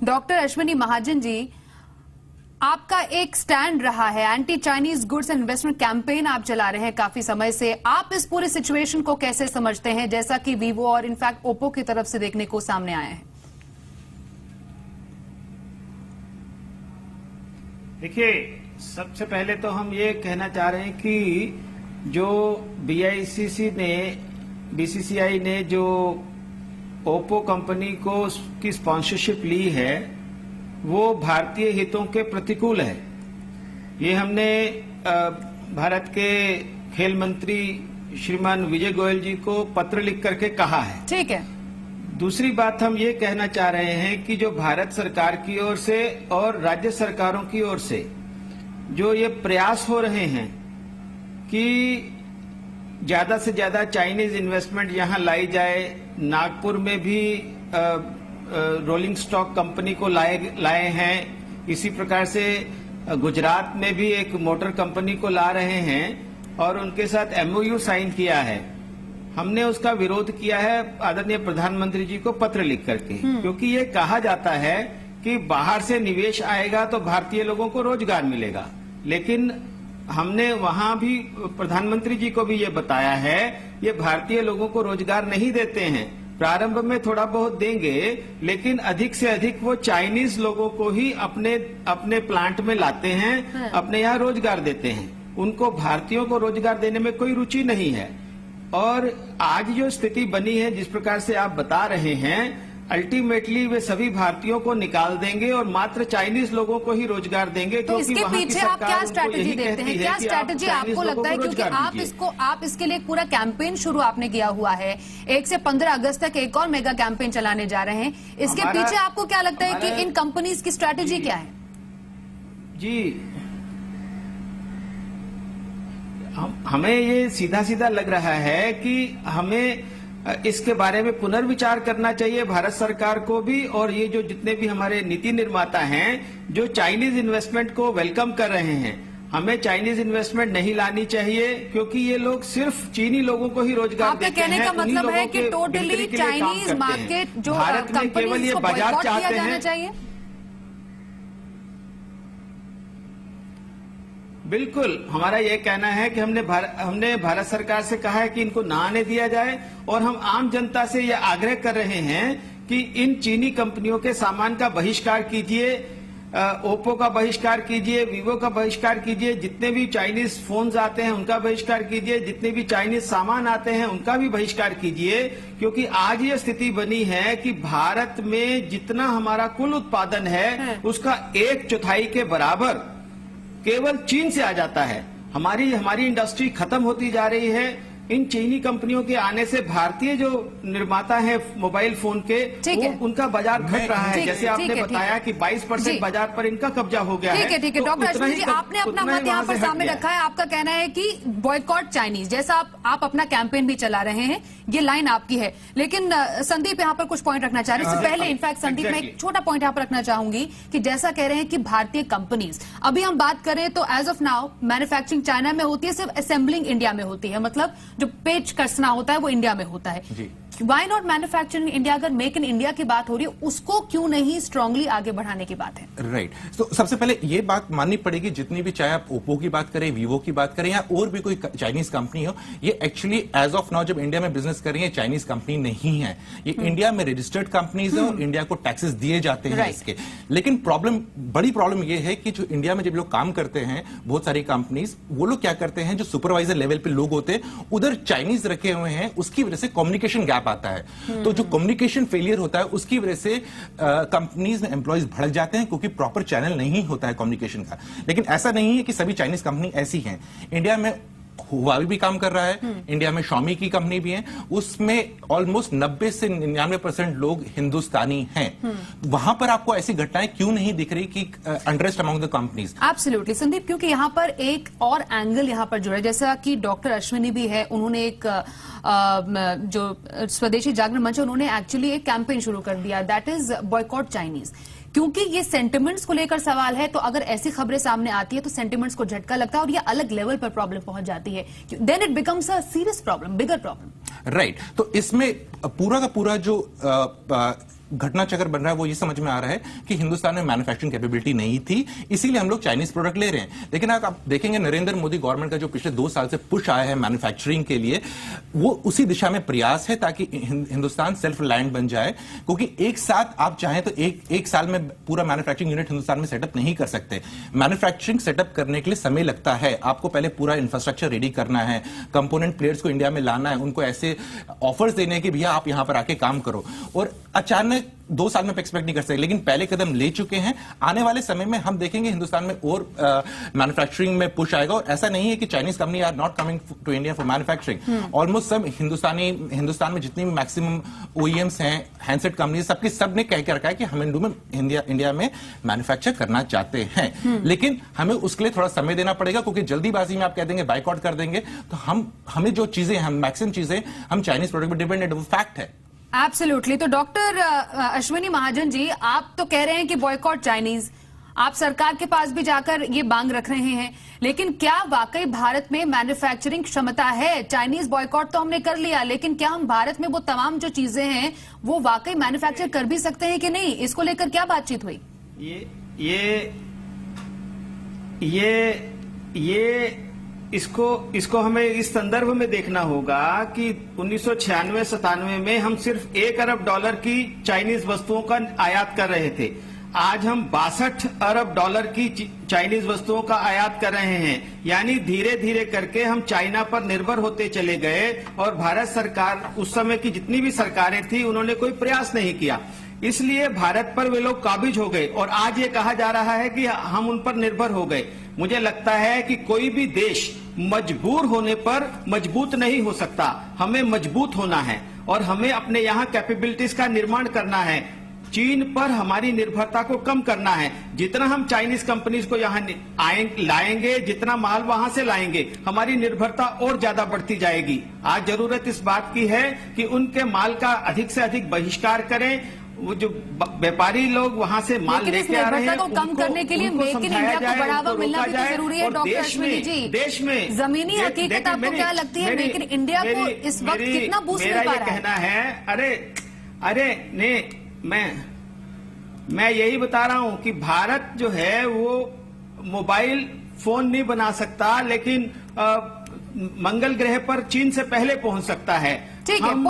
Doctor Ashwini Mahajan ji, आपका एक stand रहा है, anti Chinese goods and investment campaign आप चला रहे हैं काफी समय से। आप इस पूरे सिचुएशन को कैसे समझते हैं, जैसा कि वीवो और इनफैक्ट ओप्पो की तरफ से देखने को सामने आया है? देखिए, सबसे पहले तो हम ये कहना चाह रहे हैं कि जो बीसीसीआई ने जो ओप्पो कंपनी की स्पॉन्सरशिप ली है वो भारतीय हितों के प्रतिकूल है। ये हमने भारत के खेल मंत्री श्रीमान विजय गोयल जी को पत्र लिख करके कहा है। ठीक है। दूसरी बात हम ये कहना चाह रहे हैं कि जो भारत सरकार की ओर से और राज्य सरकारों की ओर से जो ये प्रयास हो रहे हैं कि ज्यादा से ज्यादा चाइनीज इन्वेस्टमेंट यहां लाई जाए, नागपुर में भी रोलिंग स्टॉक कंपनी को लाए हैं, इसी प्रकार से गुजरात में भी एक मोटर कंपनी को ला रहे हैं और उनके साथ एमओयू साइन किया है। हमने उसका विरोध किया है आदरणीय प्रधानमंत्री जी को पत्र लिख करके, क्योंकि ये कहा जाता है कि बाहर से निवेश आएगा तो भारतीय लोगों को रोजगार मिलेगा, लेकिन हमने वहां भी प्रधानमंत्री जी को भी ये बताया है ये भारतीय लोगों को रोजगार नहीं देते हैं। प्रारंभ में थोड़ा बहुत देंगे, लेकिन अधिक से अधिक वो चाइनीज लोगों को ही अपने प्लांट में लाते हैं, अपने यहाँ रोजगार देते हैं। उनको भारतीयों को रोजगार देने में कोई रुचि नहीं है। और आज जो स्थिति बनी है, जिस प्रकार से आप बता रहे हैं, अल्टीमेटली वे सभी भारतीयों को निकाल देंगे और मात्र चाइनीज लोगों को ही रोजगार देंगे। तो इसके पीछे आप क्या स्ट्रैटेजी देखते हैं? क्या स्ट्रैटेजी आपको लगता है? क्योंकि आप इसके लिए एक पूरा कैंपेन शुरू आपने किया हुआ है, 1 से 15 अगस्त तक एक और मेगा कैंपेन चलाने जा रहे हैं। इसके पीछे आपको क्या लगता है कि इन कंपनीज की स्ट्रैटेजी क्या है? जी, हमें ये सीधा सीधा लग रहा है कि हमें इसके बारे में पुनर्विचार करना चाहिए, भारत सरकार को भी, और ये जो जितने भी हमारे नीति निर्माता हैं जो चाइनीज इन्वेस्टमेंट को वेलकम कर रहे हैं, हमें चाइनीज इन्वेस्टमेंट नहीं लानी चाहिए, क्योंकि ये लोग सिर्फ चीनी लोगों को ही रोजगार देते हैं। आपका कहने का मतलब है कि टोटली चाइनीज मार्केट जो भारत में केवल ये बाजार चाहते हैं। बिल्कुल, हमारा ये कहना है कि हमने भारत सरकार से कहा है कि इनको ना आने दिया जाए, और हम आम जनता से ये आग्रह कर रहे हैं कि इन चीनी कंपनियों के सामान का बहिष्कार कीजिए, ओप्पो का बहिष्कार कीजिए, वीवो का बहिष्कार कीजिए, जितने भी चाइनीज फोन्स आते हैं उनका बहिष्कार कीजिए, जितने भी चाइनीज सामान आते हैं उनका भी बहिष्कार कीजिए। क्योंकि आज ये स्थिति बनी है कि भारत में जितना हमारा कुल उत्पादन है उसका 1/4 के बराबर केवल चीन से आ जाता है। हमारी इंडस्ट्री खत्म होती जा रही है। इन चीनी कंपनियों के आने से भारतीय जो निर्माता है मोबाइल फोन के, उनका बाजार घट रहा है। जैसे आपने बताया कि 22% बाजार पर इनका कब्जा हो गया है। ठीक है डॉक्टर अश्विनी जी, आपने अपना मत यहाँ पर सामने रखा है। आपका कहना है कि बॉयकॉट चाइनीज, जैसा आप अपना कैंपेन भी चला रहे हैं, ये लाइन आपकी है। लेकिन संदीप यहाँ पर कुछ पॉइंट रखना चाह रहे हैं। इससे पहले इनफैक्ट संदीप, मैं एक छोटा पॉइंट यहाँ पर रखना चाहूंगी कि जैसा कह रहे हैं कि भारतीय कंपनीज, अभी हम बात करें तो as of now manufacturing China में होती है, सिर्फ असेंबलिंग इंडिया में होती है, मतलब जो पेच कसना होता है वो इंडिया में होता है। Why not manufacturing India? अगर मेक इन इंडिया की बात हो रही है, उसको क्यों नहीं स्ट्रांगली आगे बढ़ाने की बात है? राइट। तो सबसे पहले ये बात माननी पड़ेगी, जितनी भी, चाहे आप ओप्पो की बात करें, वीवो की बात करें, या और भी कोई चाइनीज कंपनी हो, ये एक्चुअली एज ऑफ नाउ जब इंडिया में बिजनेस कर रही है, चाइनीज कंपनी नहीं है। ये इंडिया में रजिस्टर्ड कंपनीज है और इंडिया को टैक्सेस दिए जाते हैं इसके। लेकिन बड़ी प्रॉब्लम ये है कि जो इंडिया में जब लोग काम करते हैं, बहुत सारी कंपनीज, वो लोग क्या करते हैं, जो सुपरवाइजर लेवल पे लोग होते हैं उधर चाइनीज रखे हुए हैं, उसकी वजह से कम्युनिकेशन गैप आता है। तो जो कम्युनिकेशन फेलियर होता है उसकी वजह से कंपनीज में एम्प्लॉइज भड़क जाते हैं, क्योंकि प्रॉपर चैनल नहीं होता है कम्युनिकेशन का। लेकिन ऐसा नहीं है कि सभी चाइनीज कंपनी ऐसी हैं। इंडिया में हुआवी भी काम कर रहा है, इंडिया में शॉमी की कंपनी भी है, उसमें ऑलमोस्ट 90 से 99% लोग हिंदुस्तानी हैं। वहां पर आपको ऐसी घटनाएं क्यों नहीं दिख रही कि unrest among the companies? Absolutely Sandeep, क्योंकि यहाँ पर एक और एंगल यहाँ पर जुड़ा है, जैसा कि डॉक्टर अश्विनी भी है, उन्होंने एक जो स्वदेशी जागरण मंच है, उन्होंने एक्चुअली एक कैंपेन शुरू कर दिया, दैट इज बॉयकॉट चाइनीज। क्योंकि ये सेंटिमेंट्स को लेकर सवाल है, तो अगर ऐसी खबरें सामने आती है तो सेंटिमेंट्स को झटका लगता है और ये अलग लेवल पर प्रॉब्लम पहुंच जाती है, then it becomes a serious problem, bigger problem. Right. तो इसमें पूरा का पूरा जो घटना चक्र बन रहा है वो ये समझ में आ रहा है कि हिंदुस्तान में मैन्युफैक्चरिंग कैपेबिलिटी नहीं थी, इसीलिए हम लोग चाइनीज प्रोडक्ट ले रहे हैं। लेकिन आप देखेंगे नरेंद्र मोदी गवर्नमेंट का जो पिछले 2 साल से पुश आया है मैन्युफैक्चरिंग के लिए, वो उसी दिशा में प्रयास है ताकि हिंदुस्तान सेल्फ रिलायंट बन जाए। क्योंकि एक साथ आप चाहें तो एक साल में पूरा मैन्युफैक्चरिंग यूनिट हिंदुस्तान में सेटअप नहीं कर सकते। मैन्युफैक्चरिंग सेटअप करने के लिए समय लगता है, आपको पहले पूरा इंफ्रास्ट्रक्चर रेडी करना है, कंपोनेंट प्लेयर्स को इंडिया में लाना है, उनको ऐसे ऑफर्स देने के भैया आप यहां पर आके काम करो। और अचानक 2 साल में एक्सपेक्ट नहीं कर सकते, लेकिन पहले कदम ले चुके हैं। आने वाले समय में हम देखेंगे हिंदुस्तान में और मैन्युफैक्चरिंग में पुश आएगा। और ऐसा नहीं है कि Chinese company are not coming to India for manufacturing. Almost सब हिंदुस्तान में जितनी भी मैक्सिमम ओईएम्स हैं, हैंडसेट कंपनी, सबने कह के रखा है कि हम इंडिया में मैन्युफैक्चर करना चाहते हैं। लेकिन हमें उसके लिए थोड़ा समय देना पड़ेगा, क्योंकि जल्दीबाजी में आप कह देंगे बाइकआउट कर देंगे तो हमें जो चीजें हम मैक्सिमम चीजें हम चाइनीज प्रोडक्ट पर डिपेंडेंट, वो फैक्ट है। एब्सोल्युटली। तो डॉक्टर अश्विनी महाजन जी, आप तो कह रहे हैं कि बॉयकॉट चाइनीज, आप सरकार के पास भी जाकर ये मांग रख रहे हैं, लेकिन क्या वाकई भारत में मैन्युफैक्चरिंग क्षमता है? चाइनीज बॉयकॉट तो हमने कर लिया, लेकिन क्या हम भारत में वो तमाम जो चीजें हैं वो वाकई मैन्युफैक्चर कर भी सकते हैं कि नहीं? इसको लेकर क्या बातचीत हुई? इसको हमें इस संदर्भ में देखना होगा कि 1996-97 में हम सिर्फ $1 अरब की चाइनीज वस्तुओं का आयात कर रहे थे। आज हम $62 अरब की चाइनीज वस्तुओं का आयात कर रहे हैं। यानी धीरे धीरे करके हम चाइना पर निर्भर होते चले गए, और भारत सरकार, उस समय की जितनी भी सरकारें थी, उन्होंने कोई प्रयास नहीं किया। इसलिए भारत पर वे लोग काबिज हो गए, और आज ये कहा जा रहा है कि हम उन पर निर्भर हो गए। मुझे लगता है कि कोई भी देश मजबूर होने पर मजबूत नहीं हो सकता। हमें मजबूत होना है और हमें अपने यहाँ कैपेबिलिटीज का निर्माण करना है। चीन पर हमारी निर्भरता को कम करना है। जितना हम चाइनीज कंपनीज को यहाँ लाएंगे, जितना माल वहां से लाएंगे, हमारी निर्भरता और ज्यादा बढ़ती जाएगी। आज जरूरत इस बात की है कि उनके माल का अधिक से अधिक बहिष्कार करें। वो जो व्यापारी लोग वहां से माल लेके आ रहे हैं, को कम करने के लिए मेक इन इंडिया को बढ़ावा मिलना भी तो जरूरी है। डॉक्टर अश्विनी जी, देश में जमीनी हकीकत आपको क्या लगती है? मेक इन इंडिया को इस वक्त कितना बूस्ट मिल पा रहा है? मेरा ये कहना है, मैं यही बता रहा हूं कि भारत जो है वो मोबाइल फोन नहीं बना सकता, लेकिन मंगल ग्रह पर चीन से पहले पहुंच सकता है। हम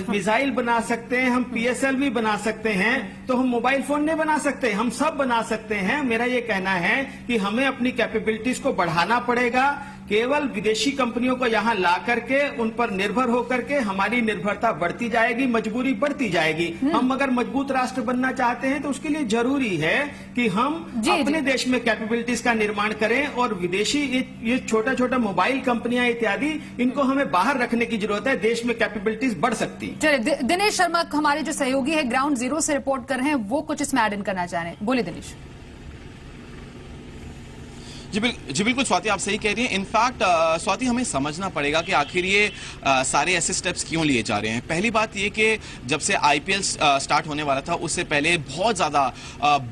मिसाइल बना सकते हैं, हम PSL भी बना सकते हैं, तो हम मोबाइल फोन नहीं बना सकते? हम सब बना सकते हैं। मेरा ये कहना है कि हमें अपनी कैपेबिलिटीज को बढ़ाना पड़ेगा। केवल विदेशी कंपनियों को यहाँ ला करके उन पर निर्भर होकर के हमारी निर्भरता बढ़ती जाएगी, मजबूरी बढ़ती जाएगी। हम अगर मजबूत राष्ट्र बनना चाहते हैं तो उसके लिए जरूरी है कि हम अपने देश में कैपेबिलिटीज का निर्माण करें, और विदेशी ये छोटा छोटा मोबाइल कंपनियां इत्यादि, इनको हमें बाहर रखने की जरूरत है। देश में कैपेबिलिटीज बढ़ सकती। चलिए, दिनेश शर्मा हमारे जो सहयोगी है ग्राउंड जीरो से रिपोर्ट कर रहे हैं, वो कुछ इसमें ऐड इन करना चाह रहे हैं। बोलिए दिनेश। जी बिल्कुल स्वाति, आप सही कह रही हैं। इनफैक्ट स्वाति, हमें समझना पड़ेगा कि आखिर ये सारे ऐसे स्टेप्स क्यों लिए जा रहे हैं। पहली बात ये कि जब से IPL स्टार्ट होने वाला था, उससे पहले बहुत ज़्यादा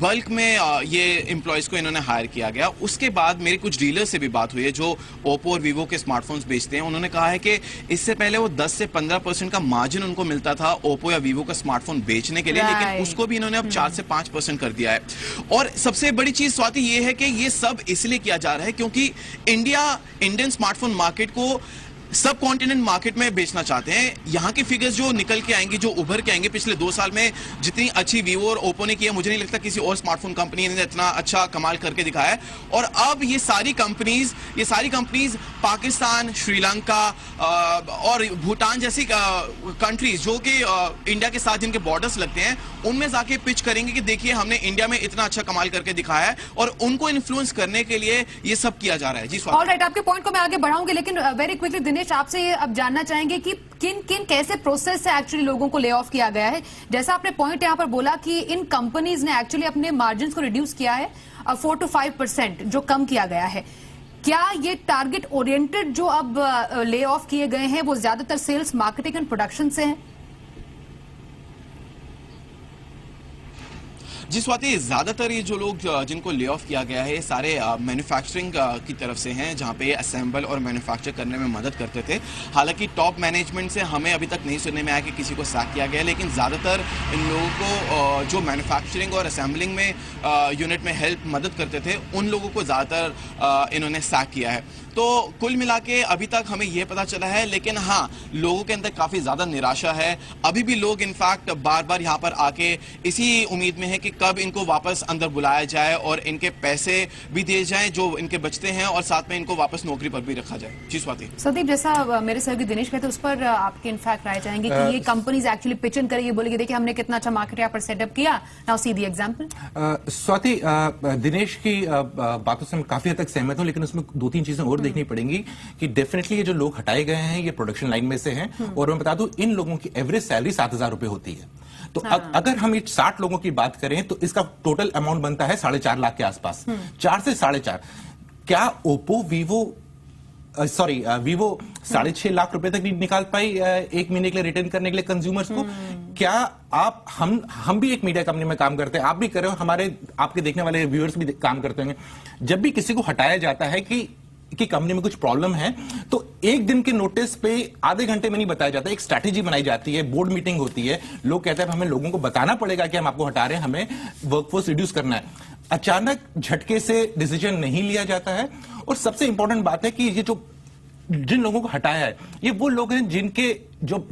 बल्क में ये एम्प्लॉयज़ को इन्होंने हायर किया गया। उसके बाद मेरी कुछ डीलर्स से भी बात हुई है जो ओप्पो और वीवो के स्मार्टफोन्स बेचते हैं। उन्होंने कहा है कि इससे पहले वो 10 से 15% का मार्जिन उनको मिलता था ओप्पो या वीवो का स्मार्टफोन बेचने के लिए, लेकिन उसको भी इन्होंने अब 4 से 5% कर दिया है। और सबसे बड़ी चीज़ स्वाति ये है कि ये सब इसलिए किया जा रहा है क्योंकि इंडियन स्मार्टफोन मार्केट को सब कॉन्टिनेंट मार्केट में बेचना चाहते हैं। यहाँ की फिगर्स जो निकल के आएंगी, जो उभर के आएंगे, पिछले 2 साल में जितनी अच्छी वीवो और ओप्पो ने किया, मुझे नहीं लगता किसी और स्मार्टफोन कंपनी ने इतना अच्छा कमाल करके दिखाया है। और अब ये सारी कंपनीज पाकिस्तान, श्रीलंका और भूटान जैसी कंट्रीज जो कि इंडिया के साथ जिनके बॉर्डर्स लगते हैं, उनमें जाके पिच करेंगे कि देखिए हमने इंडिया में इतना अच्छा कमाल करके दिखाया है, और उनको इन्फ्लुएंस करने के लिए ये सब किया जा रहा है। जी स्वागत। ऑलराइट, आपके पॉइंट को मैं आगे बढ़ाऊंगी, लेकिन वेरी क्विकली दिनेश, आपसे ये अब जानना चाहेंगे कि किन कैसे प्रोसेस से एक्चुअली लोगों को ले ऑफ किया गया है। जैसा आपने पॉइंट यहां पर बोला कि इन कंपनीज ने एक्चुअली अपने मार्जिन को रिड्यूस किया है 4 to 5% जो कम किया गया है। क्या ये टारगेट ओरिएंटेड जो अब ले ऑफ किए गए हैं वो ज्यादातर सेल्स, मार्केटिंग एंड प्रोडक्शन से हैं? जी स्वाति, ज्यादातर ये जो लोग जिनको ले ऑफ किया गया है ये सारे मैन्युफैक्चरिंग की तरफ से हैं, जहां पे असेंबल और मैन्युफैक्चर करने में मदद करते थे। हालांकि टॉप मैनेजमेंट से हमें अभी तक नहीं सुनने में आया कि किसी को सैक किया गया है, लेकिन ज्यादातर इन लोगों को जो मैन्युफैक्चरिंग और असेंबलिंग में यूनिट में मदद करते थे, उन लोगों को ज्यादातर इन्होंने सैक किया है। तो कुल मिला के अभी तक हमें यह पता चला है, लेकिन हाँ, लोगों के अंदर काफी ज्यादा निराशा है। अभी भी लोग इनफैक्ट बार बार यहाँ पर आके इसी उम्मीद में है कि कब इनको वापस अंदर बुलाया जाए और इनके पैसे भी दिए जाएं जो इनके बचते हैं, और साथ में इनको वापस नौकरी पर भी रखा जाए। जी स्वाति। संदीप, जैसा मेरे सहयोगी दिनेश कहते उस पर आपके इनफैक्ट राय चाहेंगे कि ये कंपनीज एक्चुअली पिच इन करेगी, बोलेगी देखिए हमने कितना अच्छा मार्केट यहाँ पर सेटअप किया, now see the example. Swati, Dinesh की बातों से मैं काफी हद तक सहमत हूं, लेकिन उसमें 2-3 चीजें और देखनी पड़ेंगी कि डेफिनेटली ये जो लोग हटाए गए हैं ये प्रोडक्शन लाइन में से हैं, और मैं बता दूं इन लोगों की एवरेज सैलरी 7,000 रुपए होती है। तो अगर हम 60 लोगों की बात करें तो इसका टोटल अमाउंट बनता है 4.5 लाख के आसपास, 4 से 4.5। क्या ओप्पो वीवो 6.5 लाख रुपए तक नहीं निकाल पाई एक महीने के लिए रिटर्न करने के लिए कंज्यूमर्स को? क्या आप हम भी एक मीडिया कंपनी में काम करते हैं, आप भी कर रहे हो, हमारे आपके देखने वाले व्यूअर्स भी काम करते होंगे। जब भी किसी को हटाया जाता है कि कंपनी में कुछ प्रॉब्लम है, तो एक दिन के नोटिस पे आधे घंटे में नहीं बताया जाता, एक स्ट्रैटेजी बनाई जाती है, बोर्ड मीटिंग होती है, लोग कहते हैं हमें लोगों को बताना पड़ेगा कि हम आपको हटा रहे हैं, हमें वर्कफोर्स रिड्यूस करना है। अचानक झटके से डिसीजन नहीं लिया जाता है। और सबसे इंपॉर्टेंट बात है कि ये जिन लोगों को हटाया है ये वो लोग हैं जिनके जब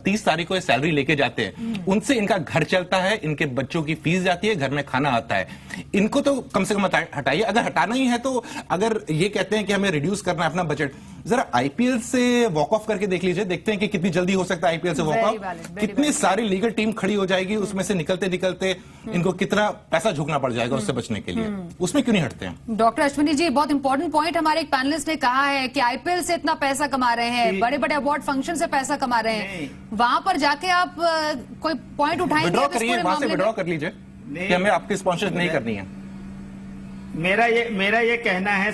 30 तारीख को सैलरी लेके जाते हैं, उनसे इनका घर चलता है, इनके बच्चों की फीस जाती है, घर में खाना आता है। इनको तो कम से कम हटाइए। अगर हटाना ही है तो अगर ये कहते हैं कि हमें रिड्यूस करना है अपना बजट, जरा आईपीएल से वॉक ऑफ करके देख लीजिए, देखते हैं कि कितनी जल्दी हो सकता है आईपीएल से वॉक ऑफ। कितनी सारी लीगल टीम खड़ी हो जाएगी, उसमें से निकलते निकलते इनको कितना पैसा झुकना पड़ जाएगा उससे बचने के लिए, उसमें क्यों नहीं हटते हैं? डॉक्टर अश्विनी जी, बहुत इंपॉर्टेंट पॉइंट हमारे एक पैनलिस्ट ने कहा है कि आईपीएल से इतना पैसा कमा रहे हैं, बड़े बड़े अवार्ड फंक्शन से पैसा कमा रहे हैं, वहां पर जाके आप कोई पॉइंट उठाएंगे? विड्रॉ करिए, वहां से विड्रॉ कर लीजिए कि हमें आपकी स्पॉन्सरशिप नहीं करनी है। मेरा ये कहना है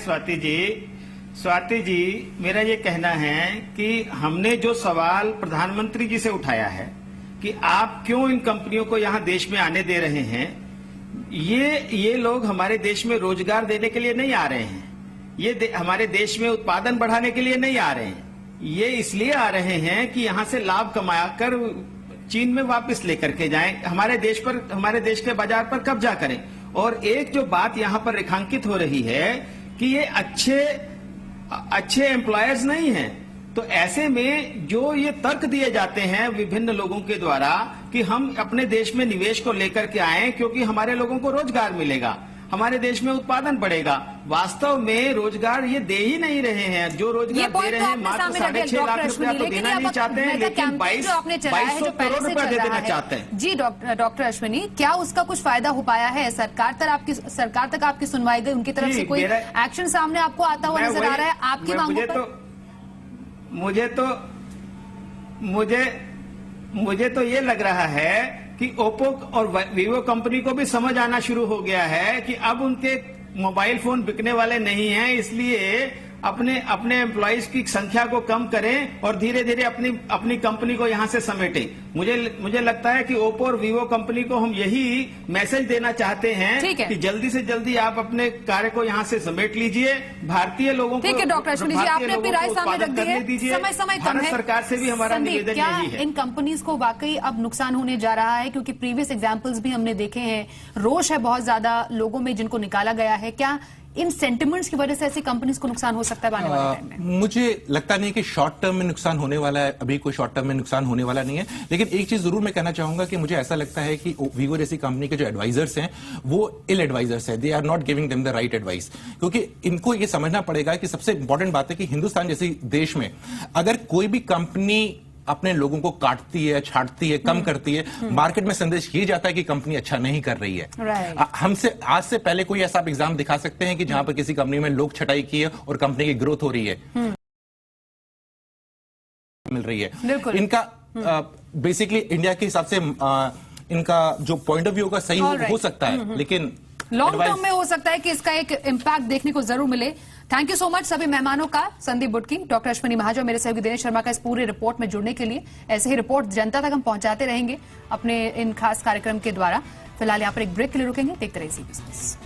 स्वाति जी, मेरा ये कहना है कि हमने जो सवाल प्रधानमंत्री जी से उठाया है कि आप क्यों इन कंपनियों को यहां देश में आने दे रहे हैं, ये लोग हमारे देश में रोजगार देने के लिए नहीं आ रहे हैं, ये हमारे देश में उत्पादन बढ़ाने के लिए नहीं आ रहे हैं, ये इसलिए आ रहे हैं कि यहां से लाभ कमाकर चीन में वापस लेकर के जाएं, हमारे देश के बाजार पर कब्जा करें। और एक जो बात यहां पर रेखांकित हो रही है कि ये अच्छे एम्प्लॉयर्स नहीं हैं, तो ऐसे में जो ये तर्क दिए जाते हैं विभिन्न लोगों के द्वारा कि हम अपने देश में निवेश को लेकर के आए क्योंकि हमारे लोगों को रोजगार मिलेगा, हमारे देश में उत्पादन बढ़ेगा, वास्तव में रोजगार ये दे ही नहीं रहे हैं। जो रोजगार दे रहे हैं मात्र 6.5 लाख रुपया तो देना नहीं चाहते हैं, लेकिन 2200 करोड़ रुपया दे देना चाहते हैं। जी डॉक्टर अश्विनी, क्या उसका कुछ फायदा हो पाया है? सरकार तक आपकी सुनवाई गई, उनकी तरफ से कोई एक्शन सामने आपको आता हुआ नजर आ रहा है आपकी मांगों पर? मुझे तो ये लग रहा है कि ओप्पो और वीवो कंपनी को भी समझ आना शुरू हो गया है कि अब उनके मोबाइल फोन बिकने वाले नहीं हैं, इसलिए अपने एम्प्लॉइज की संख्या को कम करें और धीरे धीरे अपनी कंपनी को यहां से समेटें। मुझे लगता है कि ओप्पो और वीवो कंपनी को हम यही मैसेज देना चाहते हैं कि जल्दी से जल्दी आप अपने कार्य को यहां से समेट लीजिए, भारतीय लोगों को। ठीक है डॉक्टर अश्विनी जी, आपने अपनी राय सामने रख दी है, समय कम है। सरकार से भी हमारा निवेदन यही है। इन कंपनीज को वाकई अब नुकसान होने जा रहा है? क्योंकि प्रीवियस एग्जाम्पल्स भी हमने देखे हैं, रोष है बहुत ज्यादा लोगों में जिनको निकाला गया है। क्या इन सेंटिमेंट्स की वजह से ऐसी कंपनीज को नुकसान हो सकता है आने वाले टाइम में? मुझे लगता नहीं कि शॉर्ट टर्म में नुकसान होने वाला है, अभी कोई शॉर्ट टर्म में नुकसान होने वाला नहीं है। लेकिन एक चीज जरूर मैं कहना चाहूंगा कि मुझे ऐसा लगता है कि वीवो जैसी कंपनी के जो एडवाइजर्स हैं वो इल एडवाइजर्स हैं, they are not giving them the right advice. क्योंकि इनको ये समझना पड़ेगा कि सबसे इंपॉर्टेंट बात है कि हिंदुस्तान जैसे देश में अगर कोई भी कंपनी अपने लोगों को काटती है, छाटती है, कम करती है, मार्केट में संदेश ये जाता है कि कंपनी अच्छा नहीं कर रही है। हमसे आज से पहले कोई ऐसा आप एग्जाम दिखा सकते हैं कि जहां पर किसी कंपनी में लोग छटाई की है और कंपनी की ग्रोथ हो रही है, मिल रही है। इनका बेसिकली इंडिया के हिसाब से इनका जो पॉइंट ऑफ व्यू का सही हो सकता है, लेकिन लॉन्ग टर्म में हो सकता है कि इसका एक इम्पैक्ट देखने को जरूर मिले। थैंक यू सो मच सभी मेहमानों का, संदीप बुटकी, डॉक्टर अश्विनी महाजन, मेरे सहयोगी दिनेश शर्मा का इस पूरे रिपोर्ट में जुड़ने के लिए। ऐसे ही रिपोर्ट जनता तक हम पहुंचाते रहेंगे अपने इन खास कार्यक्रम के द्वारा। फिलहाल यहाँ पर एक ब्रेक के लिए रुकेंगे, देखते रहिए सी बिजनेस।